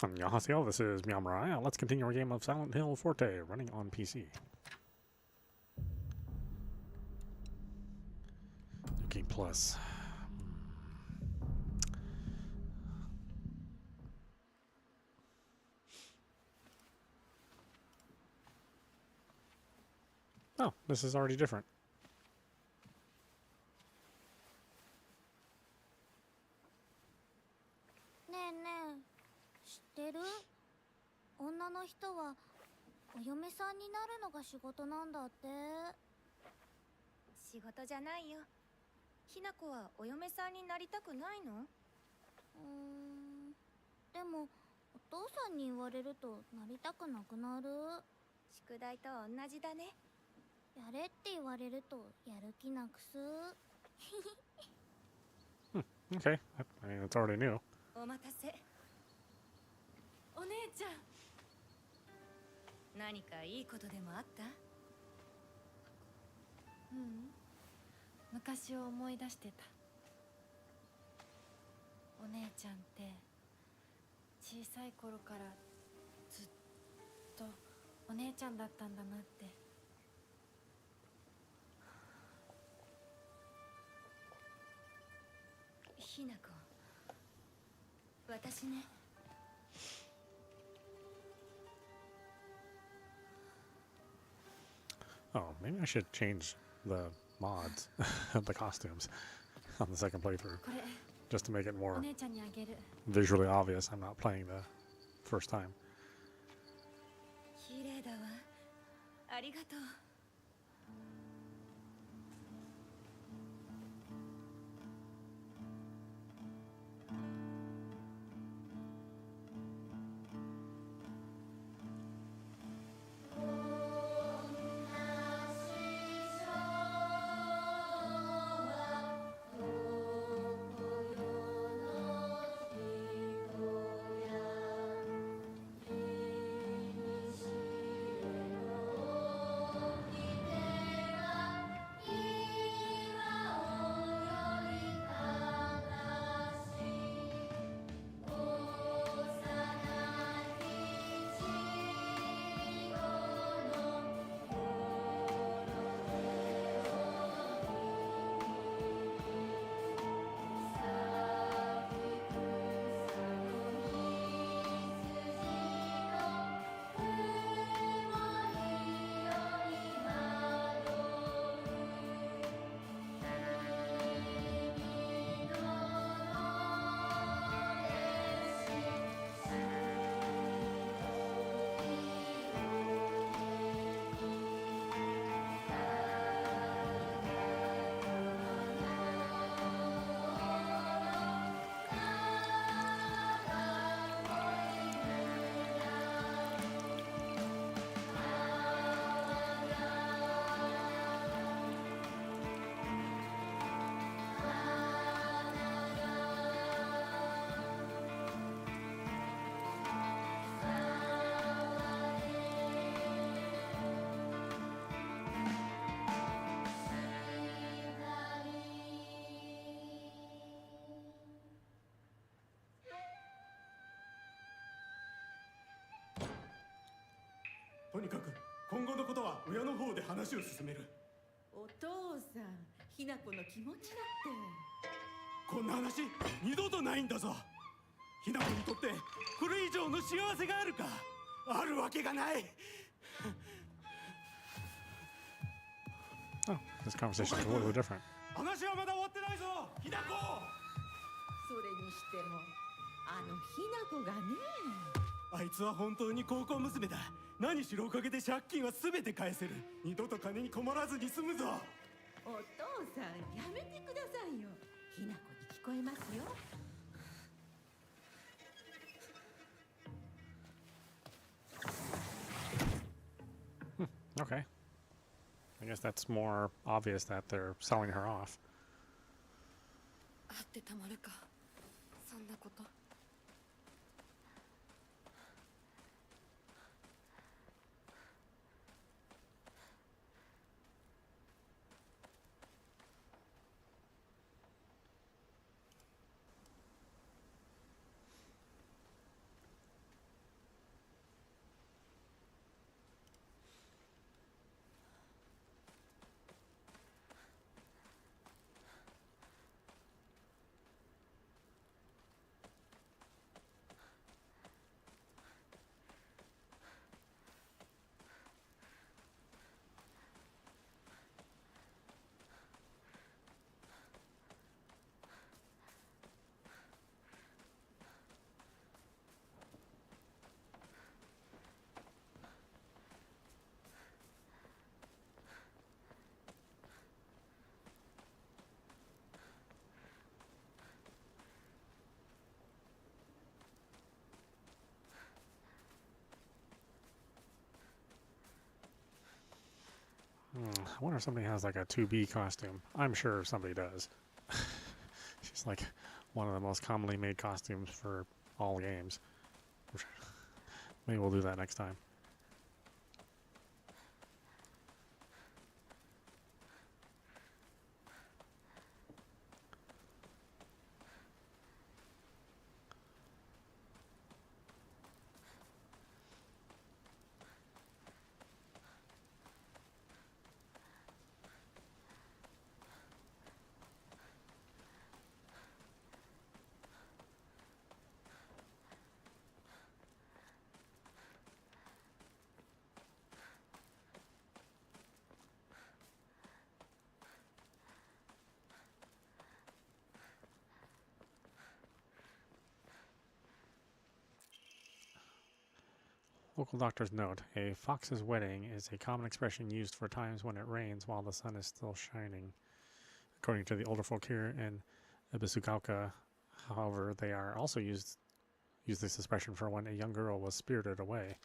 Annyeonghaseyo, this is meowmurai. Let's continue our game of Silent Hill Forte, running on PC. New Game Plus. Oh, this is already different. ねえねえ、知ってる？女の人はお嫁さんになるのが仕事なんだって。仕事じゃないよ。ひなこはお嫁さんになりたくないの？でもお父さんに言われるとなりたくなくなる。宿題と同じだね。やれって言われるとやる気なくす。Okay, I mean, it's already new. お待たせ。お姉ちゃん。何かいいことでもあった？昔を思い出してた。お姉ちゃんって小さい頃からずっとお姉ちゃんだったんだなって。ひなこ、私ね。Oh, maybe I should change the mods, the costumes, on the second playthrough, これ just to make it お more 姉ちゃんにあげる。 visually obvious. I'm not playing the first time. 綺麗だわ。ありがとう。とにかく今後のことは親の方で話を進める。お父さん、ひなこの気持ちだって。こんな話二度とないんだぞ。ひなこにとってこれ以上の幸せがあるか？あるわけがない。 Oh, this conversation is a little different. 話はまだ終わってないぞ、ひなこ。それにしてもあのひなこがね。あいつは本当に高校娘だ。何しろおかげで借金は全て返せる。二度と金に困らずに済むぞ。お父さん、やめてくださいよ。ひなこに聞こえますよ。 Okay. I guess that's more obvious that they're selling her off. 会ってたまるか、そんなこと。I wonder if somebody has like a 2B costume. I'm sure somebody does. She's like one of the most commonly made costumes for all games. Maybe we'll do that next time. Local doctor's note. A fox's wedding is a common expression used for times when it rains while the sun is still shining. According to the older folk here in Ibisugaoka, however, they are also use this expression for when a young girl was spirited away.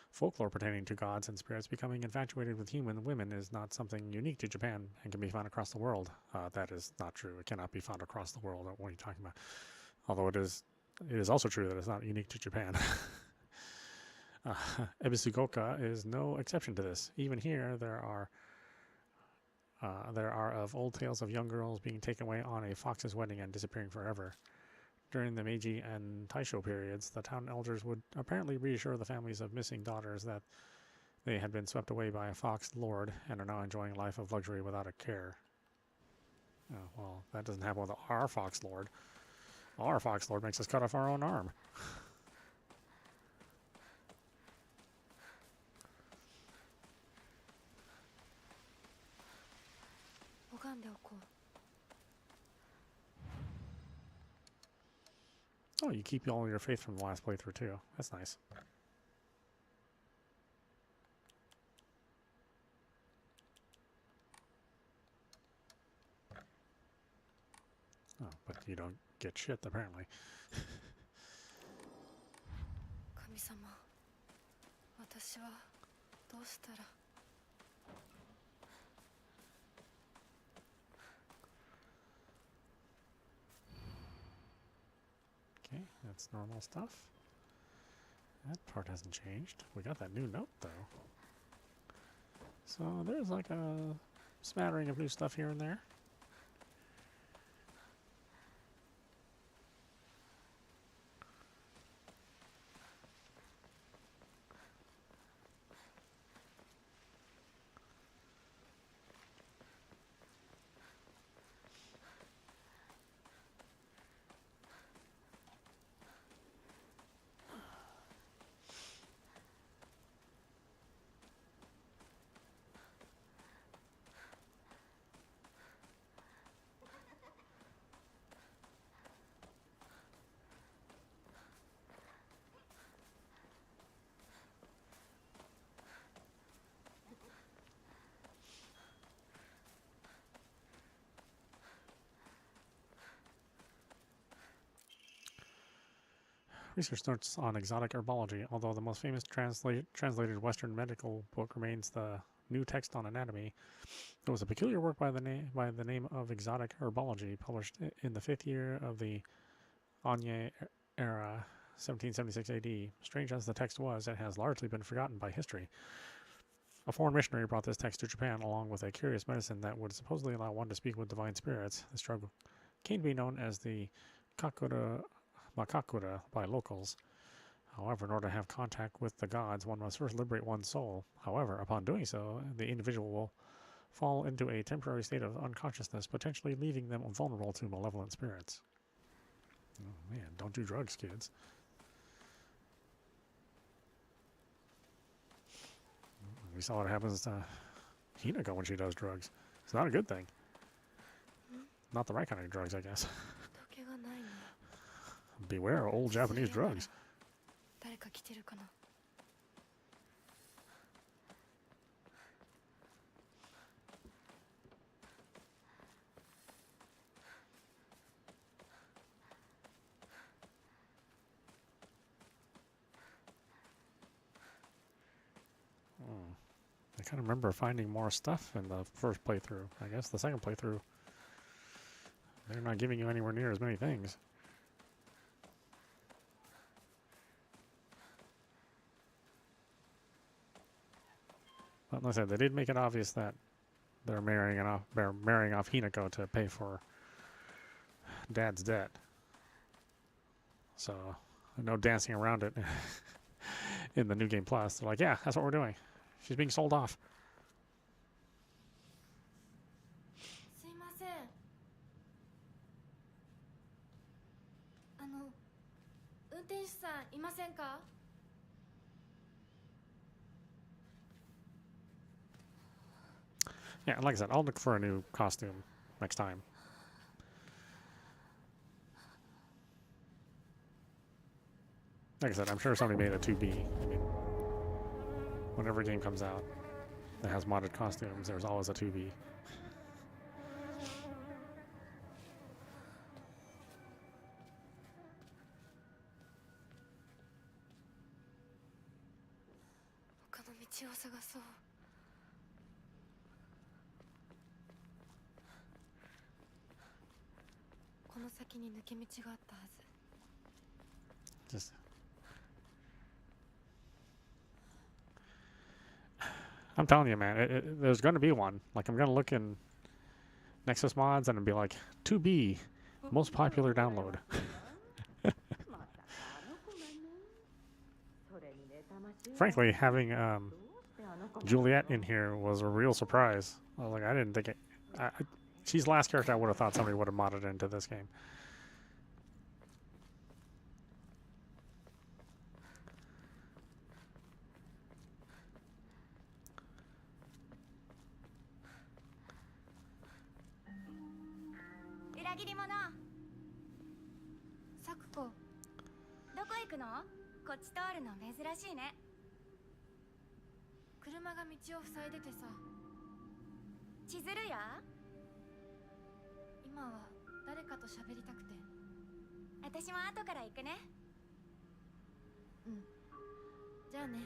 Folklore pertaining to gods and spirits becoming infatuated with human women is not something unique to Japan and can be found across the world. That is not true. It cannot be found across the world. What are you talking about? Although it is also true that it's not unique to Japan. Ibisugaoka is no exception to this. Even here, there are of old tales of young girls being taken away on a fox's wedding and disappearing forever. During the Meiji and Taisho periods, the town elders would apparently reassure the families of missing daughters that they had been swept away by a fox lord and are now enjoying a life of luxury without a care. Oh, well, that doesn't happen with our fox lord. Our fox lord makes us cut off our own arm. Oh, you keep all your faith from the last playthrough too. That's nice. Oh, but you don't get shit apparently. 神様、私はどうしたら。Okay, that's normal stuff. That part hasn't changed. We got that new note though. So there's like a smattering of new stuff here and there. Research notes on exotic herbology, although the most famous translated Western medical book remains the New Text on Anatomy. There was a peculiar work by the name of Exotic Herbology, published in the 5th year of the Anye era, 1776 AD. Strange as the text was, it has largely been forgotten by history. A foreign missionary brought this text to Japan along with a curious medicine that would supposedly allow one to speak with divine spirits. This drug came to be known as the Kakura Makakura by locals. However, in order to have contact with the gods, one must first liberate one's soul. However, upon doing so, the individual will fall into a temporary state of unconsciousness, potentially leaving them vulnerable to malevolent spirits. Oh man, don't do drugs, kids. We saw what happens to Hinako when she does drugs. It's not a good thing. Not the right kind of drugs, I guess. Beware of old Japanese drugs. kind of remember finding more stuff in the first playthrough. I guess the second playthrough, they're not giving you anywhere near as many things. But like I said, they did make it obvious that they're marrying off Hinako to pay for Dad's debt. So no dancing around it in the New Game Plus. They're like, yeah, that's what we're doing. She's being sold off. すいません。運転手さんいませんか？ Yeah, like I said, I'll look for a new costume next time. Like I said, I'm sure somebody made a 2B. I mean, whenever a game comes out that has modded costumes, there's always a 2B. 他の道を探そう。この先に抜け道があったはず。 Just, I'm telling you, man, there's going to be one. Like, I'm going to look in Nexus mods and it'll be like 2B, most popular download. Frankly, having Juliet in here was a real surprise. I was like, I didn't think it. She's the last character I would have thought somebody would have modded into this game. Sakuko, どこ行くの？こっち通るの珍しいね。車が道を塞いでてさ。千鶴や？今は誰かと喋りたくて。私も後から行くね。うん。じゃあね。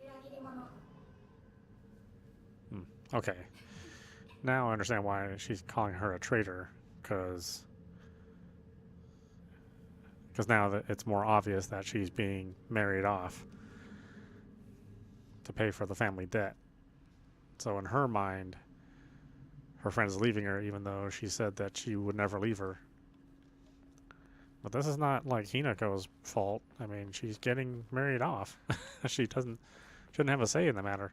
裏切り者。 Okay. Now I understand why she's calling her a traitor, because now that it's more obvious that she's being married off to pay for the family debt. So in her mind, her friend's leaving her even though she said that she would never leave her. But this is not like Hinako's fault. I mean, she's getting married off. She shouldn't have a say in the matter.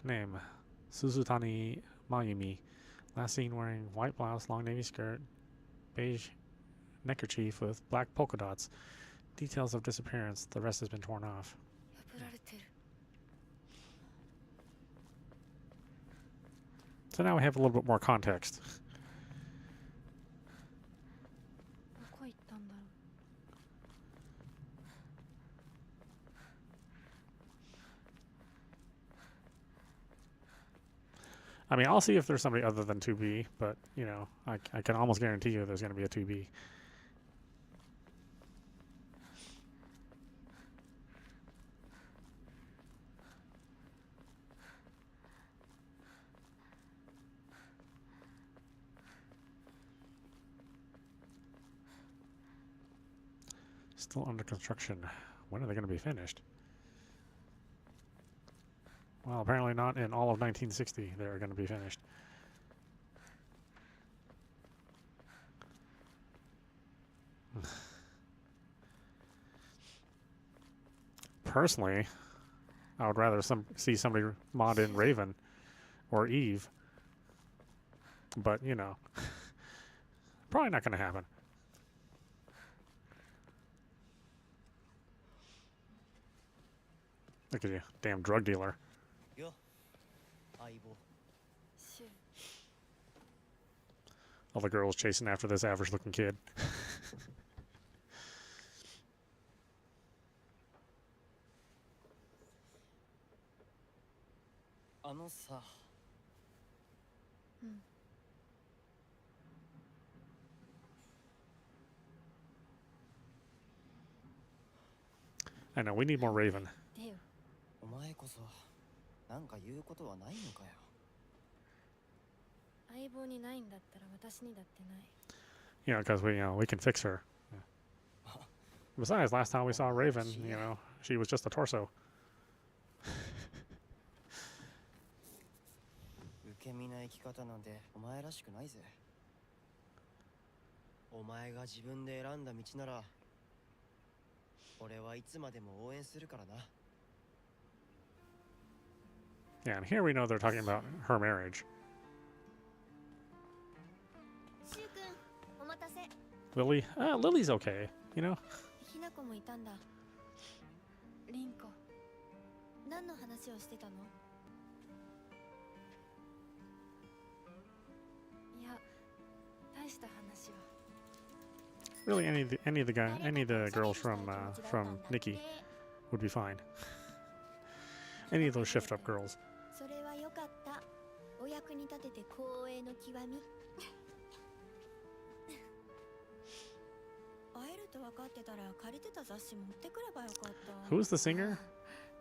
Name Suzutani Mayumi. Last seen wearing white blouse, long navy skirt, beige neckerchief with black polka dots. Details of disappearance. The rest has been torn off. 破られてる。 So now we have a little bit more context. どこ行ったんだろう。 I mean, I'll see if there's somebody other than 2B, but, you know, I can almost guarantee you there's going to be a 2B. Still under construction. When are they going to be finished? Well, apparently not in all of 1960 they're going to be finished. Personally, I would rather see somebody mod in Raven or Eve. But, you know, probably not going to happen. Look at you, damn drug dealer. All the girls chasing after this average-looking kid. あのさ。うん。I know, we need more Raven. でよ。お前こそなんか言うことはないのかよ。相棒にないんだったら私にだってない。You know, because we can fix her. Besides, last time we saw Raven, she was just a torso. 受け身な生き方なんてお前らしくないぜ。お前が自分で選んだ道なら俺はいつまでも応援するからな。 Yeah, and here we know they're talking about her marriage. シュウ君、お待たせ。 Lily? Lily's okay, you know? ひなこもいたんだ。リンコ。何の話をしてたの？いや、大した話は。 Really, any of the girls from Nikki would be fine. Any of those shift up girls. それはよかった。お役に立てて光栄の極み。会えると分かってたら借りてた雑誌持ってくればよかった。 Who's the singer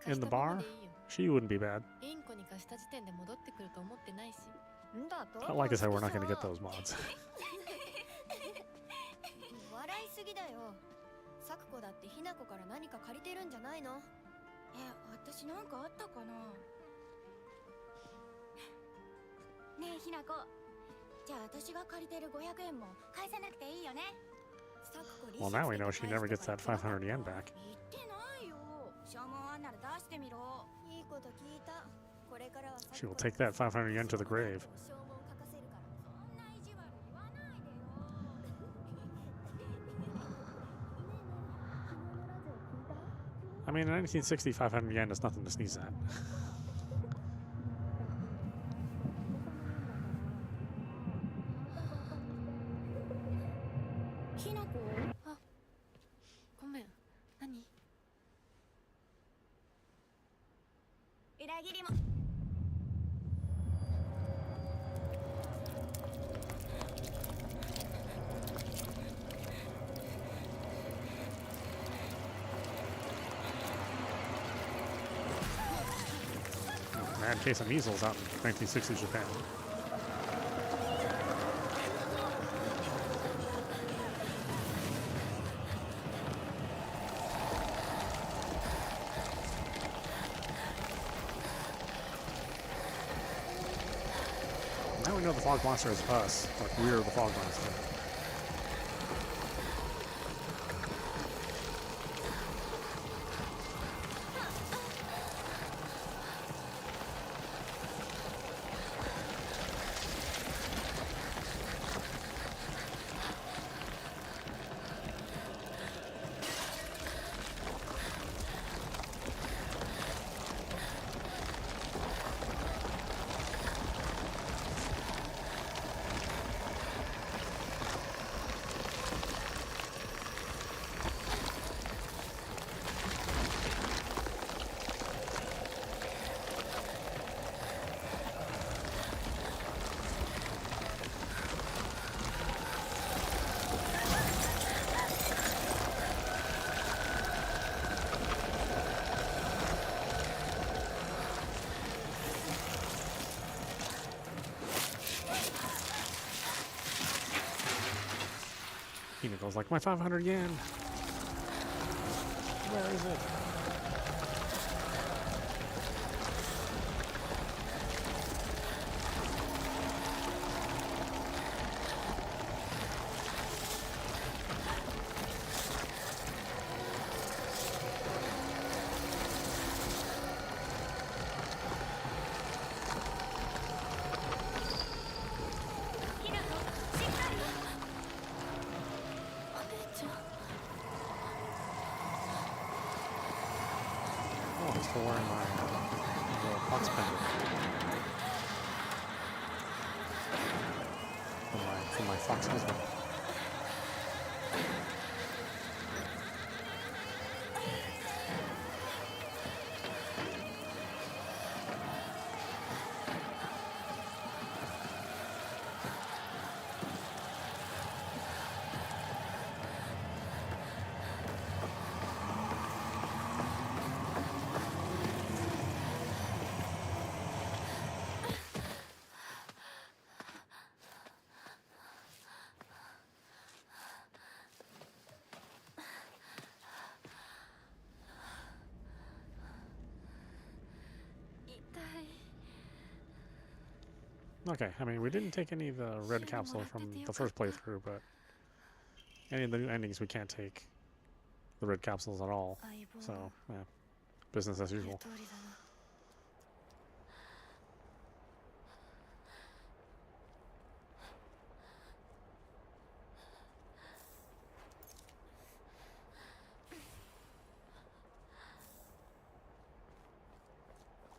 in the bar? She wouldn't be bad. リンコに貸した時点で戻ってくると思ってないし。But like I said, we're not going to get those mods. 笑いすぎだよ。サクコだってひなこから何か借りてるんじゃないの？私なんかあったかな。ねえひなこ、じゃあ私が借りてる500円も返さなくていいよね。 Well, now we know she never gets that 500 yen back. 言ってないよ。消耗あんなら出してみろ。いいこと聞いた。これからは She will take that 500 yen to the grave. 消耗書かせるから。そんな意地悪言わないでよ。 I mean, in 1960, 500 yen is nothing to sneeze at. ひなこ。あ、ごめん。何？裏切りも。 Mad case of measles out in 1960s Japan. Now we know the fog monster is us. Like, we're the fog monster. Hinako's like, my 500 yen. Where is it? Oh, I'm still wearing my little fox pendant. From my fox husband. Okay, I mean, we didn't take any of the red capsules from the first playthrough, but any of the new endings we can't take the red capsules at all. So, yeah, business as usual.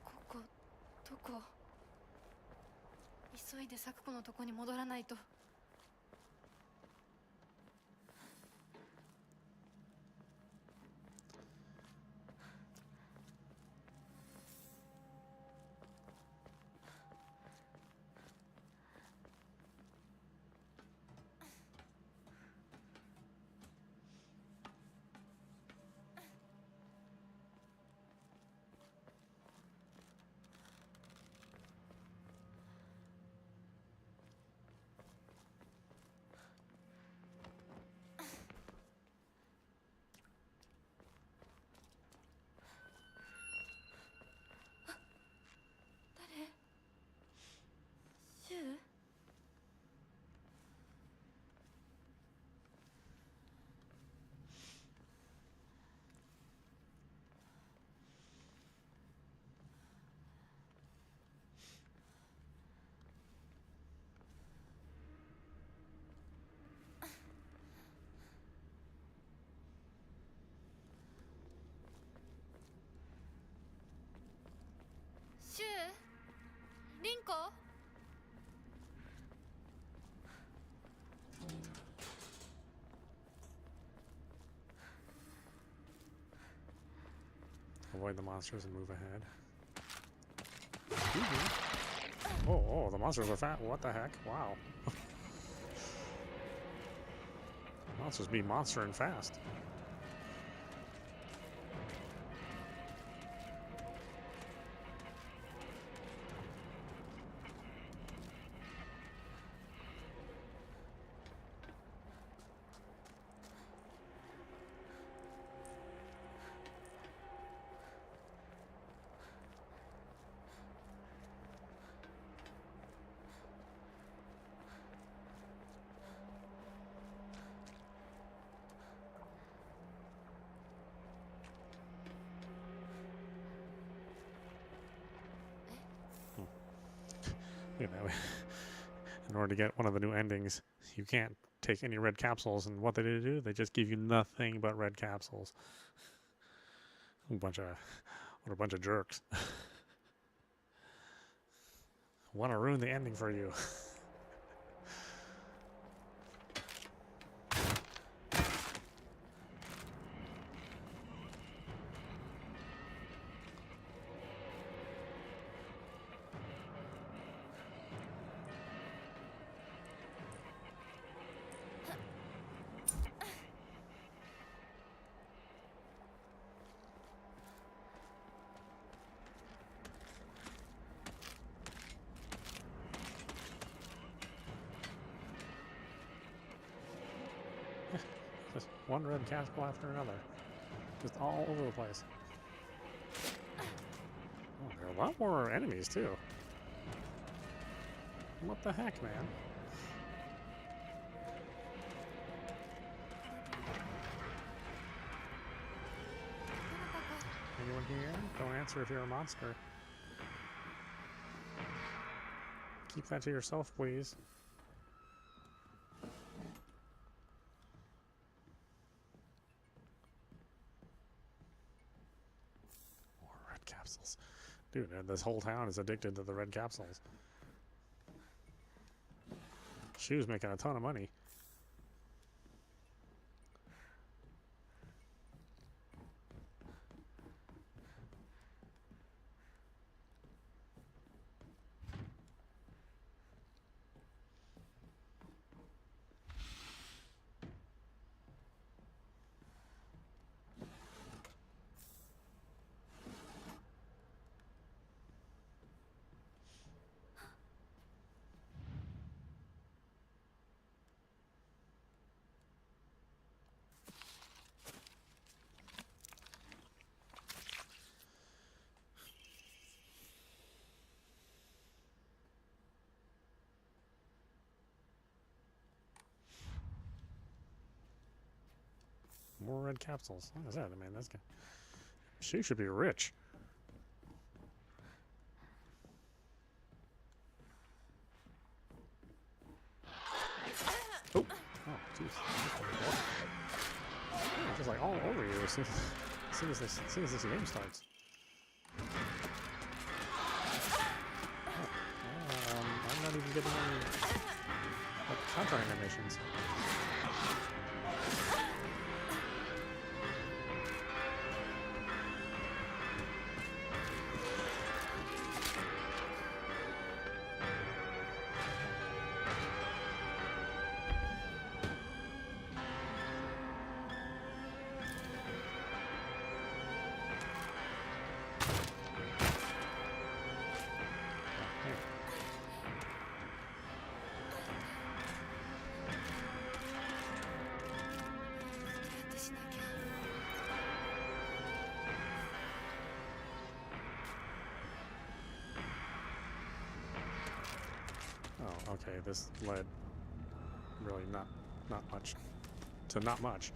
ここどこ？急いで咲子のとこに戻らないと。シュウ？シュウ？リンコ？ Avoid the monsters and move ahead. Oh, the monsters are fat. What the heck? Wow. Monsters be monstering fast. You know, in order to get one of the new endings, you can't take any red capsules, and what they do, they just give you nothing but red capsules. What a bunch of jerks. Want to ruin the ending for you. Just one red capsule after another. Just all over the place. Oh, there are a lot more enemies, too. What the heck, man? Anyone here? Don't answer if you're a monster. Keep that to yourself, please. Red capsules. Dude, this whole town is addicted to the red capsules. Shu's making a ton of money. More red capsules. What is that? I mean, that's good. She should be rich. Oh, oh, jeez. Yeah, just like all over you as soon as this game starts. Oh, I'm not even getting any counter animations. Oh, okay, this led really not much to not much.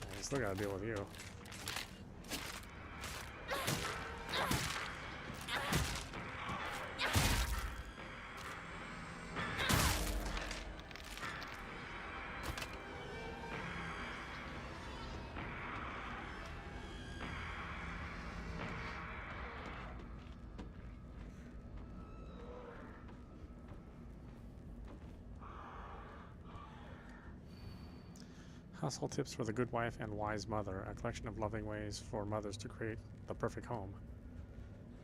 I still gotta deal with you. Household tips for the good wife and wise mother. A collection of loving ways for mothers to create the perfect home.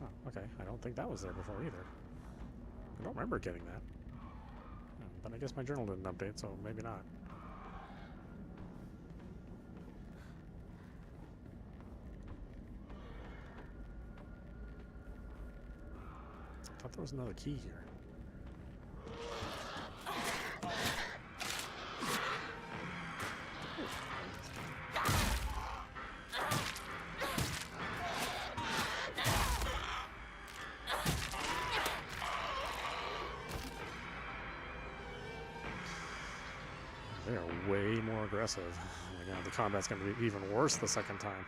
Oh, okay. I don't think that was there before either. I don't remember getting that. But I guess my journal didn't update, so maybe not. I thought there was another key here. They are way more aggressive. Oh my god, the combat's going to be even worse the second time.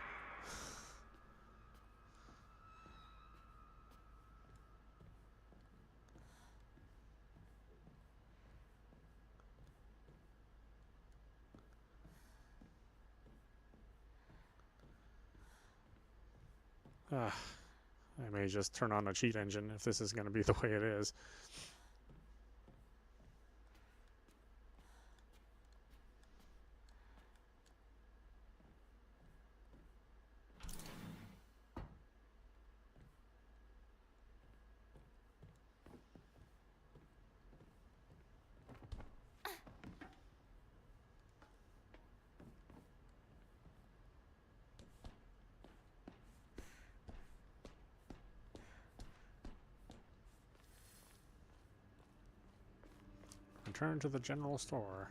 I may just turn on a cheat engine if this is going to be the way it is. Return to the general store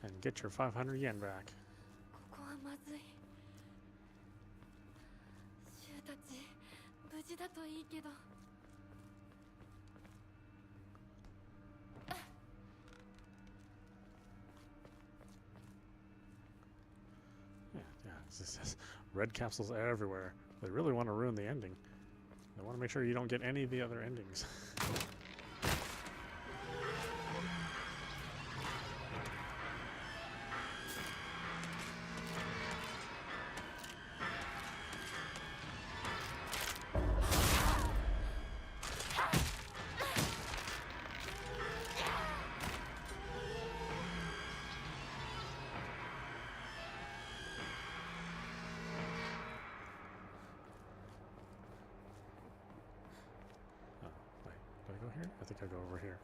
and get your 500 yen back. ここはまずい。シュウたち無事だといいけど。Yeah, it's just red capsules everywhere. They really want to ruin the ending. They want to make sure you don't get any of the other endings. Do I go here? I think I go over here.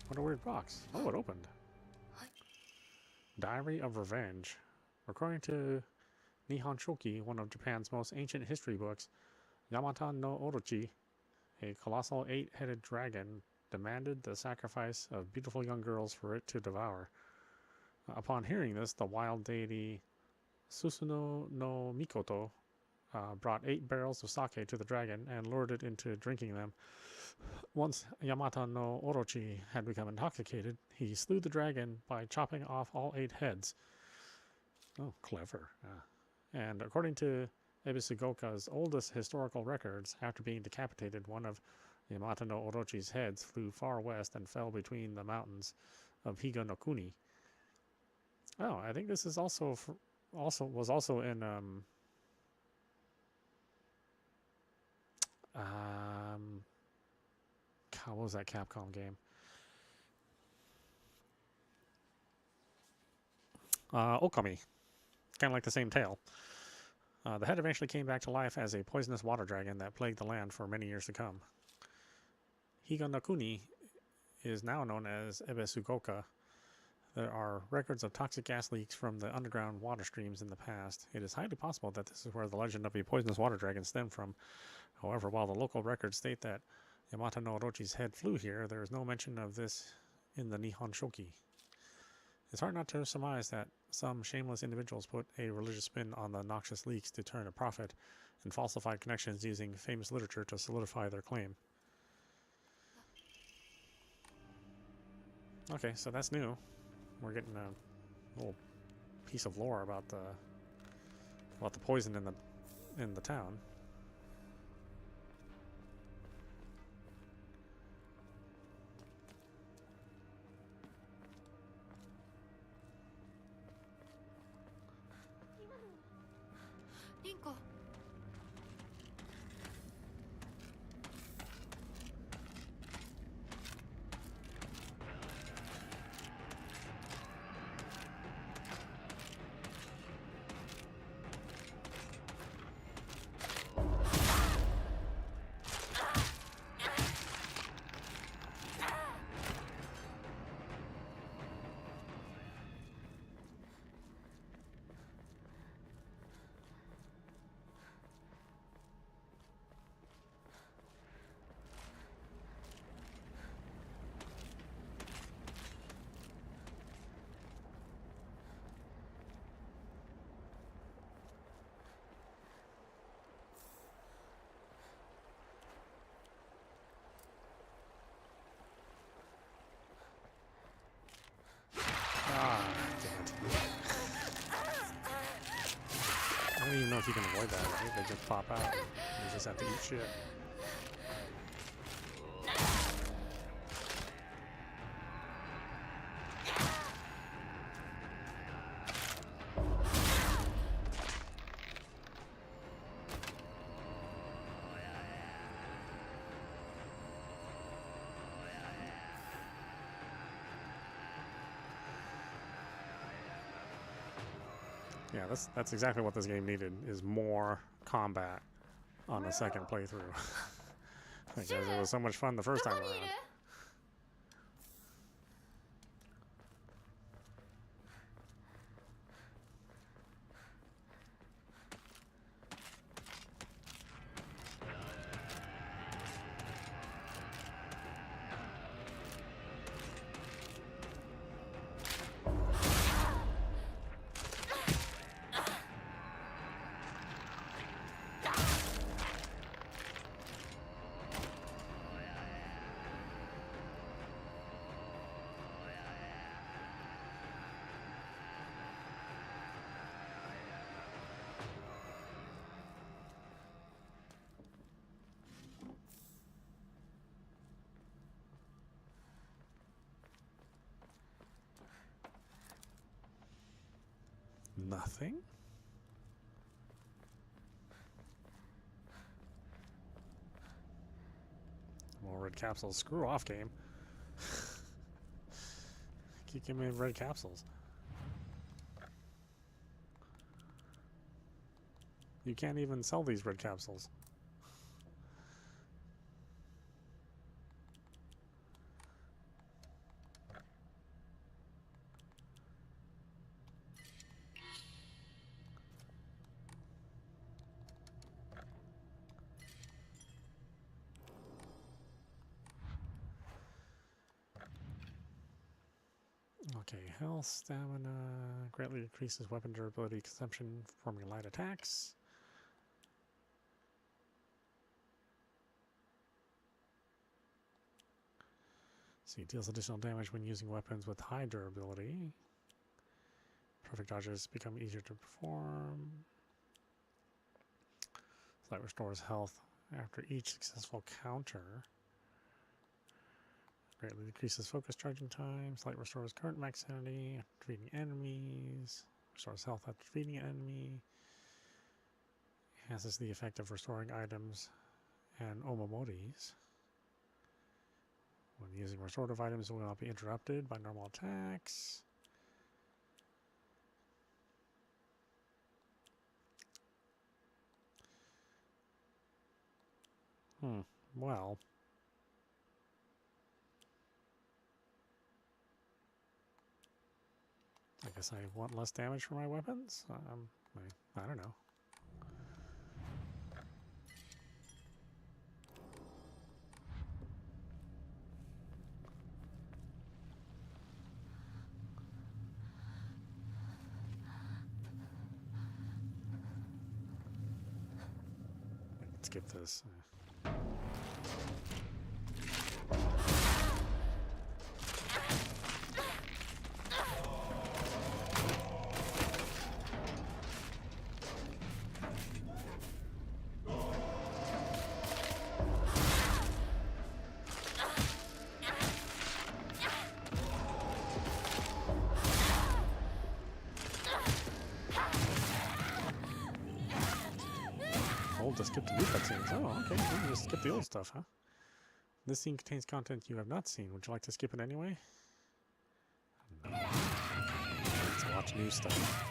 What a weird box. Oh, it opened. Diary of Revenge. According to Nihon Shoki, one of Japan's most ancient history books, Yamata no Orochi, a colossal 8-headed dragon, demanded the sacrifice of beautiful young girls for it to devour. Upon hearing this, the wild deity Susuno no Mikoto brought 8 barrels of sake to the dragon and lured it into drinking them. Once Yamata no Orochi had become intoxicated, he slew the dragon by chopping off all 8 heads. Oh, clever. And according to Ebisugoka's oldest historical records, after being decapitated, one of Yamata no Orochi's heads flew far west and fell between the mountains of Higa no Kuni. Oh, I think this is also in God, what was that Capcom game? Okami. Kind of like the same tale. The head eventually came back to life as a poisonous water dragon that plagued the land for many years to come. Higa no Kuni is now known as Ebisugoka. There are records of toxic gas leaks from the underground water streams in the past. It is highly possible that this is where the legend of a poisonous water dragon stemmed from. However, while the local records state that Yamata no Orochi's head flew here, there is no mention of this in the Nihon Shoki. It's hard not to surmise that some shameless individuals put a religious spin on the noxious leaks to turn a profit and falsified connections using famous literature to solidify their claim. Okay, so that's new. We're getting a little piece of lore about the poison in the town. Rinko. Ah, damn it. I don't even know if you can avoid that, right? They just pop out. You just have to eat shit. Yeah, that's exactly what this game needed, is more combat on the second playthrough. Because it was so much fun the first time around. Nothing? More red capsules. Screw off, game. Keep giving me red capsules. You can't even sell these red capsules. Okay, health, stamina, greatly decreases weapon durability consumption performing light attacks. See, deals additional damage when using weapons with high durability. Perfect dodges become easier to perform. Light restores health after each successful counter. Greatly decreases focus charging time. Light restores current max sanity after defeating enemies. Restores health after defeating an enemy. Enhances the effect of restoring items and omomoris. When using restorative items, it will not be interrupted by normal attacks. Well. I guess I want less damage for my weapons? I don't know. I can skip this. To skip the new cutscenes. Oh, okay. We can just skip the old stuff, huh? This scene contains content you have not seen. Would you like to skip it anyway? No. Let's watch new stuff.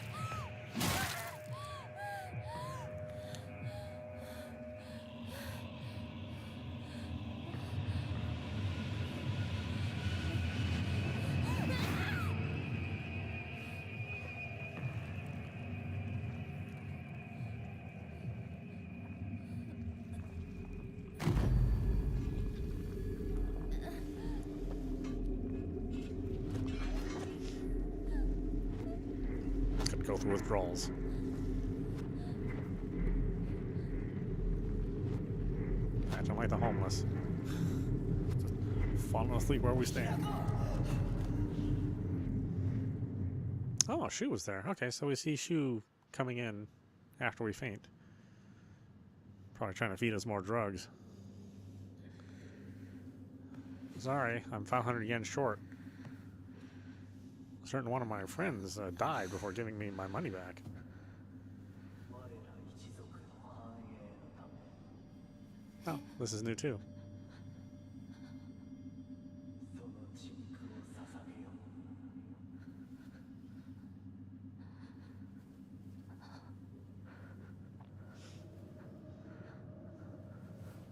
Go through withdrawals. Imagine like the homeless. Just falling asleep where we stand. Oh, Shu was there. Okay, so we see Shu coming in after we faint. Probably trying to feed us more drugs. Sorry, I'm 500 yen short. A certain one of my friends died before giving me my money back. Oh, this is new too.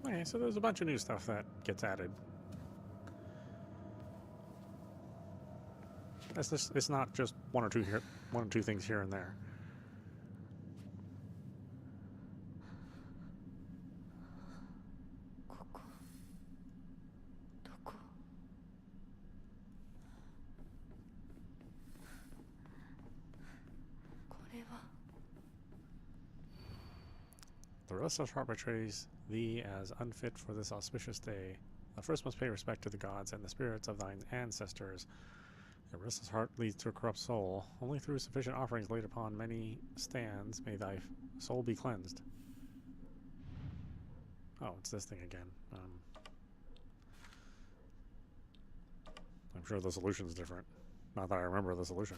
Okay, so there's a bunch of new stuff that gets added. It's not just one or two things here and there. The restless heart betrays thee as unfit for this auspicious day. Thou first must pay respect to the gods and the spirits of thine ancestors. A restless heart leads to a corrupt soul. Only through sufficient offerings laid upon many stands may thy soul be cleansed. Oh, it's this thing again. I'm sure the solution's different. Not that I remember the solution.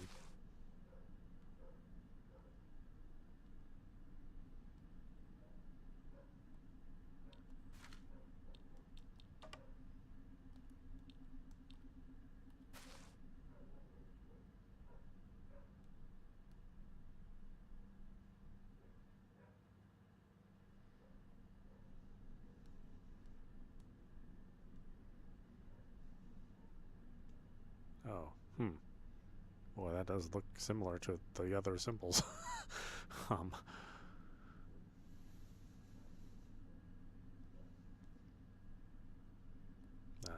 Oh, boy, that does look similar to the other symbols.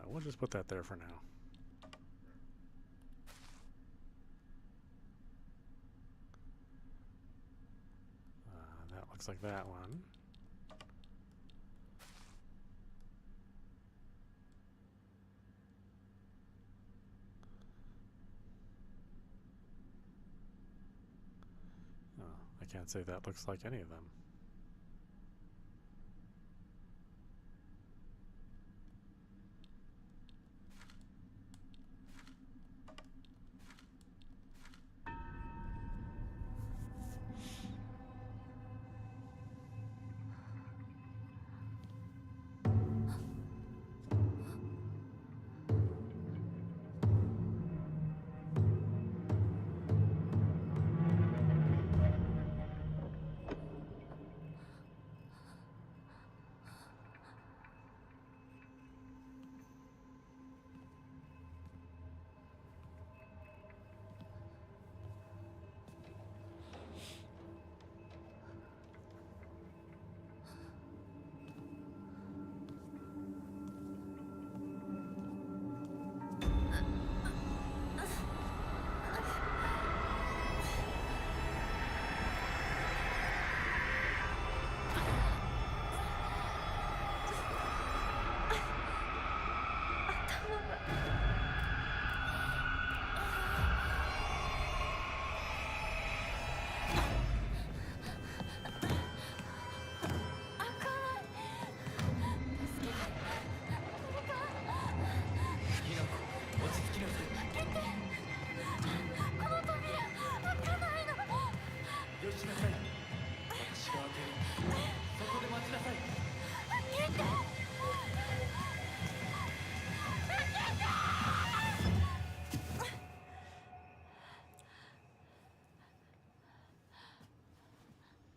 We'll just put that there for now. looks like that one. Oh, I can't say that looks like any of them.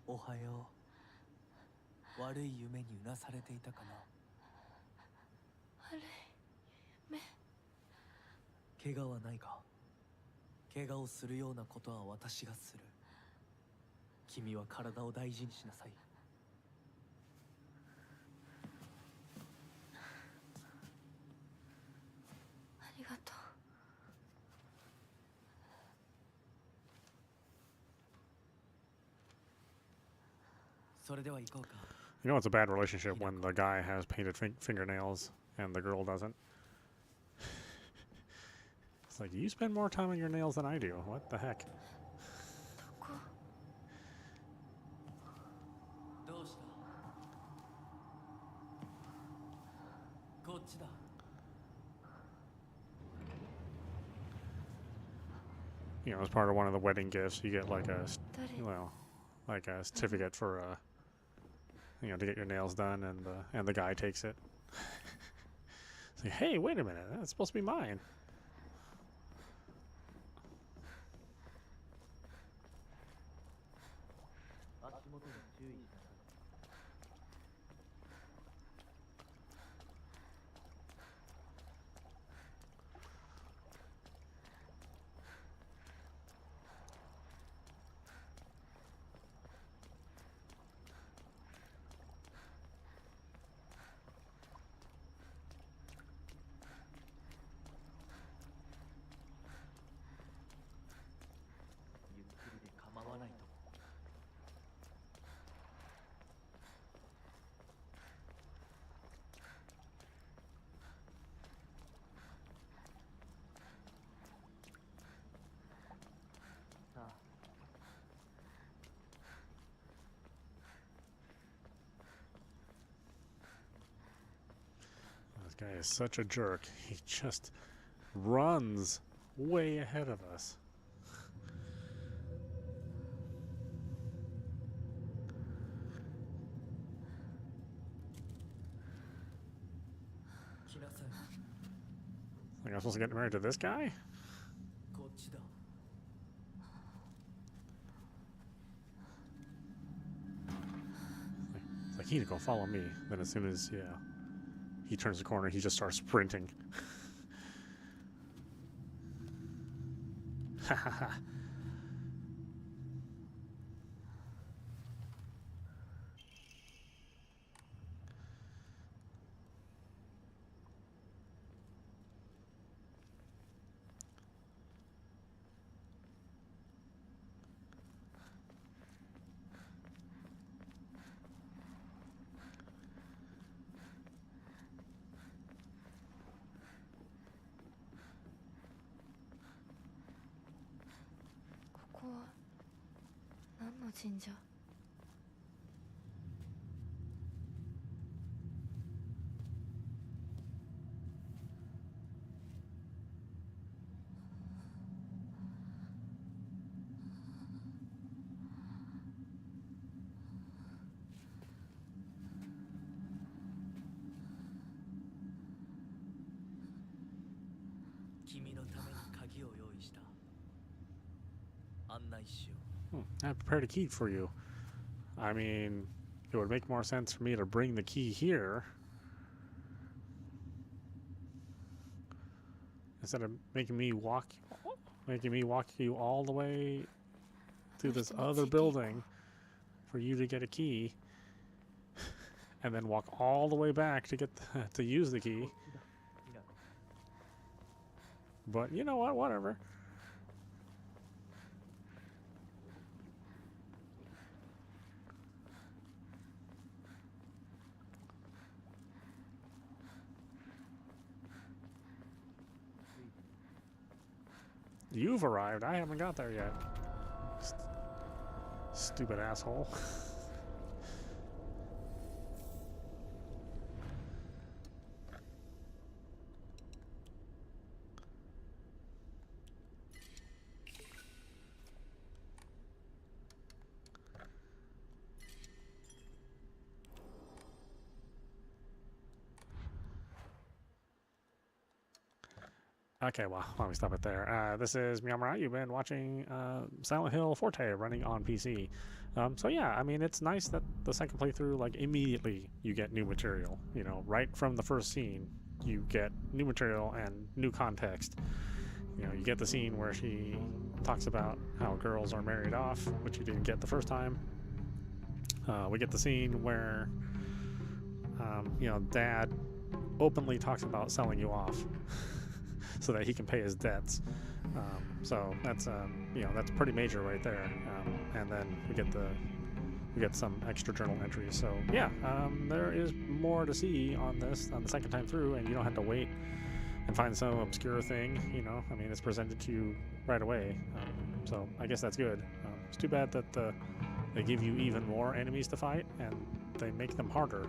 おはよう。悪い夢にうなされていたかな。悪い夢。怪我はないか。怪我をするようなことは私がする。君は体を大事にしなさい。ありがとう。それでは行こうか。You know it's a bad relationship when the guy has painted fingernails and the girl doesn't. It's like, you spend more time on your nails than I do. What the heck? どうした？こっちだ。You know, as part of one of the wedding gifts, you get like a, well, like a certificate for you know, to get your nails done, and the guy takes it. It's like, hey, wait a minute, that's supposed to be mine. 足元に注意しなさい。ゆっくりで構わないと。さあ。This guy is such a jerk. He just runs way ahead of us. 来なさい。 Like, I'm supposed to get married to this guy? こっちだ。 It's like, Hinako, follow me. Then as soon as, yeah, he turns the corner, he just starts sprinting. Ha ha ha. 神社。君のために鍵を用意した。案内しよう。I prepared a key for you. I mean, it would make more sense for me to bring the key here instead of making me walk you all the way to this other building for you to get a key, and then walk all the way back to get to use the key. But you know what? Whatever. You've arrived. I haven't got there yet. Stupid asshole. Okay, well, why don't we stop it there? This is meowmurai. You've been watching Silent Hill Forte running on PC. So yeah, I mean, it's nice that the second playthrough, like, immediately you get new material. You know, right from the first scene, you get new material and new context. You know, you get the scene where she talks about how girls are married off, which you didn't get the first time. We get the scene where, you know, Dad openly talks about selling you off. So that he can pay his debts. So that's you know, that's pretty major right there. And then we get some extra journal entries. So yeah, there is more to see on this on the second time through, and you don't have to wait and find some obscure thing. You know, I mean, it's presented to you right away. So I guess that's good. It's too bad that they give you even more enemies to fight and they make them harder.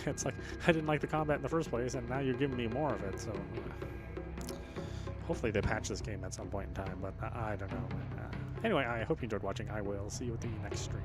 It's like, I didn't like the combat in the first place, and now you're giving me more of it, so hopefully they patch this game at some point in time, but I don't know. Anyway, I hope you enjoyed watching. I will see you at the next stream.